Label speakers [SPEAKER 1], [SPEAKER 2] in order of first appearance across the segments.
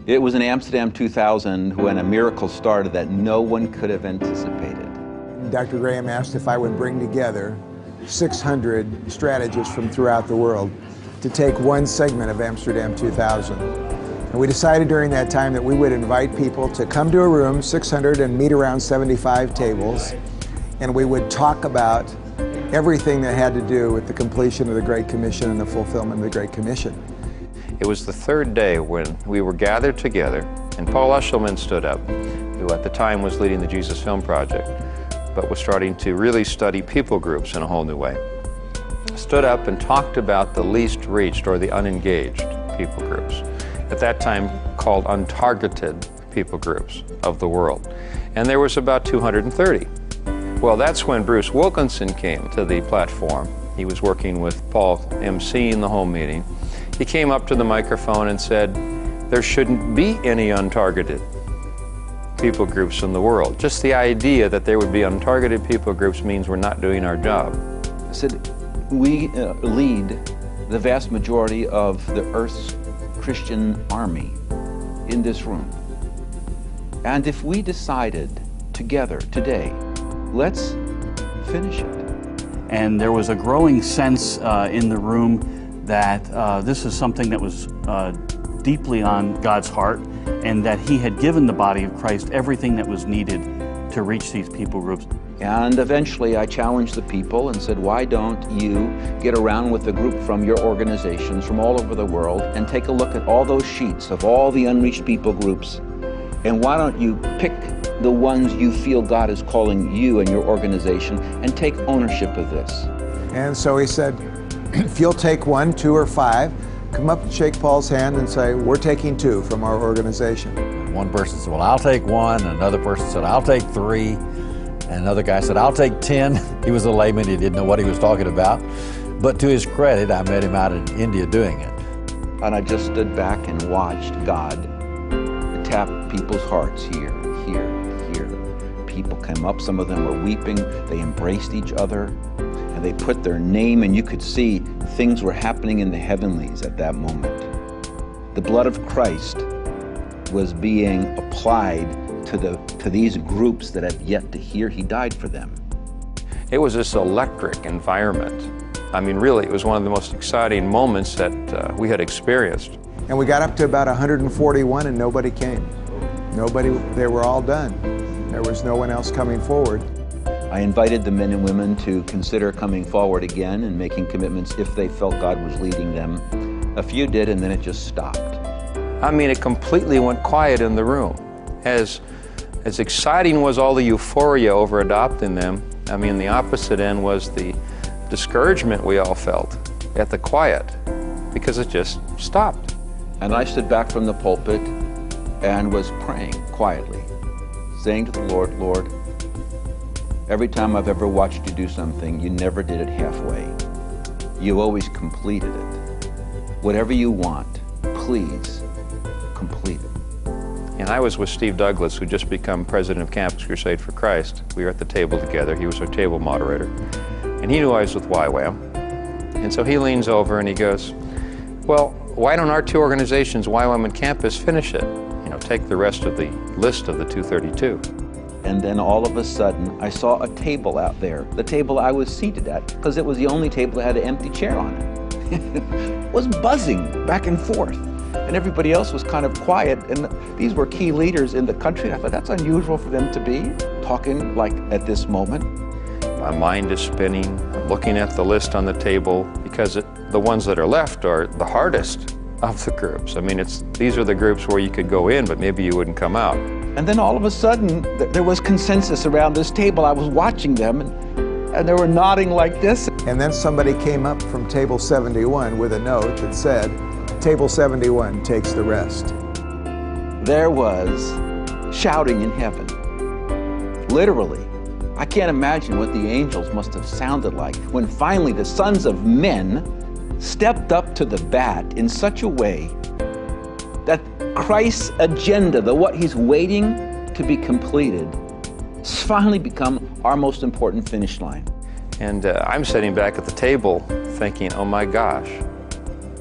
[SPEAKER 1] It was in Amsterdam 2000 when a miracle started that no one could have anticipated.
[SPEAKER 2] Dr. Graham asked if I would bring together 600 strategists from throughout the world to take one segment of Amsterdam 2000. And we decided during that time that we would invite people to come to a room, 600, and meet around 75 tables, and we would talk about everything that had to do with the completion of the Great Commission and the fulfillment of the Great Commission.
[SPEAKER 3] It was the third day when we were gathered together, and Paul Eshelman stood up, who at the time was leading the Jesus Film Project, but was starting to really study people groups in a whole new way. Stood up and talked about the least reached or the unengaged people groups, at that time called untargeted people groups of the world. And there was about 230. Well, that's when Bruce Wilkinson came to the platform. He was working with Paul emceeing the whole meeting. He came up to the microphone and said, there shouldn't be any untargeted people groups in the world. Just the idea that there would be untargeted people groups means we're not doing our job.
[SPEAKER 1] I said, we lead the vast majority of the Earth's Christian army in this room. And if we decided together today, let's finish it.
[SPEAKER 4] And there was a growing sense in the room that this is something that was deeply on God's heart, and that He had given the body of Christ everything that was needed to reach these people groups.
[SPEAKER 1] And eventually I challenged the people and said, why don't you get around with a group from your organizations from all over the world and take a look at all those sheets of all the unreached people groups, and why don't you pick the ones you feel God is calling you and your organization and take ownership of this.
[SPEAKER 2] And so he said, if you'll take 1, 2, or 5, come up and shake Paul's hand and say, we're taking 2 from our organization.
[SPEAKER 5] One person said, well, I'll take 1. Another person said, I'll take 3. And another guy said, I'll take 10. He was a layman, he didn't know what he was talking about. But to his credit, I met him out in India doing it.
[SPEAKER 1] And I just stood back and watched God tap people's hearts here, here, here. People came up, some of them were weeping, they embraced each other, and they put their name, and you could see things were happening in the heavenlies at that moment. The blood of Christ was being applied to these groups that have yet to hear He died for them.
[SPEAKER 3] It was this electric environment. I mean, really, it was one of the most exciting moments that we had experienced.
[SPEAKER 2] And we got up to about 141 and nobody came. Nobody, they were all done. There was no one else coming forward.
[SPEAKER 1] I invited the men and women to consider coming forward again and making commitments if they felt God was leading them. A few did, and then it just stopped.
[SPEAKER 3] I mean, it completely went quiet in the room. As exciting was all the euphoria over adopting them, I mean, the opposite end was the discouragement we all felt at the quiet, because it just stopped.
[SPEAKER 1] And I stood back from the pulpit and was praying quietly, saying to the Lord, Lord, every time I've ever watched you do something, you never did it halfway. You always completed it. Whatever you want, please complete it.
[SPEAKER 3] And I was with Steve Douglas, who just become president of Campus Crusade for Christ. We were at the table together. He was our table moderator. And he knew I was with YWAM. And so he leans over and he goes, well, why don't our 2 organizations, YWAM and Campus, finish it? You know, take the rest of the list of the 232.
[SPEAKER 1] And then all of a sudden, I saw a table out there, the table I was seated at, because it was the only table that had an empty chair on it. It was buzzing back and forth. And everybody else was kind of quiet, and these were key leaders in the country. I thought that's unusual for them to be talking like at this moment.
[SPEAKER 3] My mind is spinning, I'm looking at the list on the table, because the ones that are left are the hardest of the groups. I mean, these are the groups where you could go in, but maybe you wouldn't come out.
[SPEAKER 1] And then all of a sudden, there was consensus around this table. I was watching them, and they were nodding like this.
[SPEAKER 2] And then somebody came up from table 71 with a note that said, table 71 takes the rest.
[SPEAKER 1] There was shouting in heaven, literally. I can't imagine what the angels must have sounded like when finally the sons of men stepped up to the bat in such a way that Christ's agenda, what He's waiting to be completed, has finally become our most important finish line.
[SPEAKER 3] And I'm sitting back at the table thinking, oh my gosh,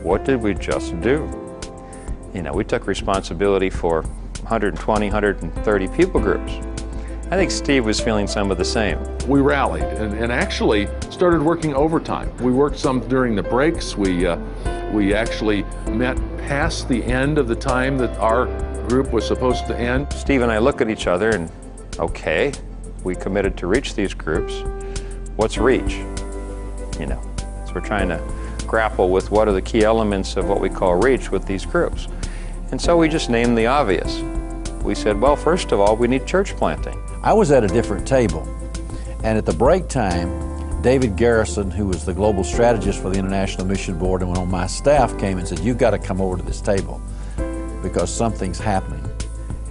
[SPEAKER 3] what did we just do? we took responsibility for 120, 130 people groups. I think Steve was feeling some of the same.
[SPEAKER 6] We rallied and actually started working overtime. We worked some during the breaks. We actually met past the end of the time that our group was supposed to end.
[SPEAKER 3] Steve and I look at each other and, okay, we committed to reach these groups. What's reach? So we're trying to grapple with what are the key elements of what we call reach with these groups. And so we just named the obvious. We said, well, first of all, we need church planting.
[SPEAKER 5] I was at a different table, and at the break time, David Garrison, who was the global strategist for the International Mission Board and on my staff, came and said, you've got to come over to this table because something's happening.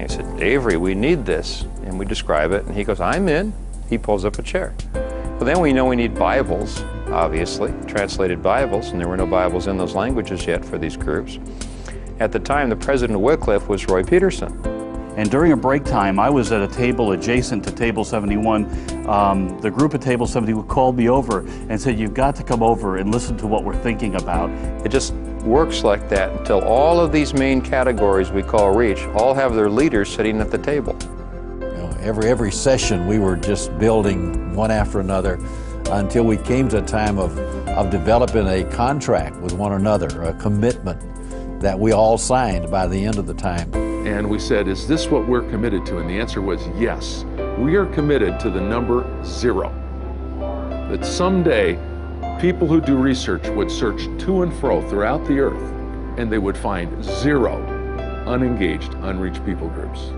[SPEAKER 3] And he said, Avery, we need this. And we describe it, and he goes, I'm in. He pulls up a chair. Well, then we know we need Bibles, obviously, translated Bibles, and there were no Bibles in those languages yet for these groups. At the time, the president of Wycliffe was Roy Peterson.
[SPEAKER 4] And during a break time, I was at a table adjacent to Table 71. The group at Table 71 called me over and said, you've got to come over and listen to what we're thinking about.
[SPEAKER 3] It just works like that until all of these main categories we call reach all have their leaders sitting at the table.
[SPEAKER 5] Every session we were just building one after another until we came to a time of developing a contract with one another, a commitment that we all signed by the end of the time.
[SPEAKER 6] And we said, is this what we're committed to? And the answer was yes. We are committed to the number 0. That someday people who do research would search to and fro throughout the earth and they would find 0 unengaged, unreached people groups.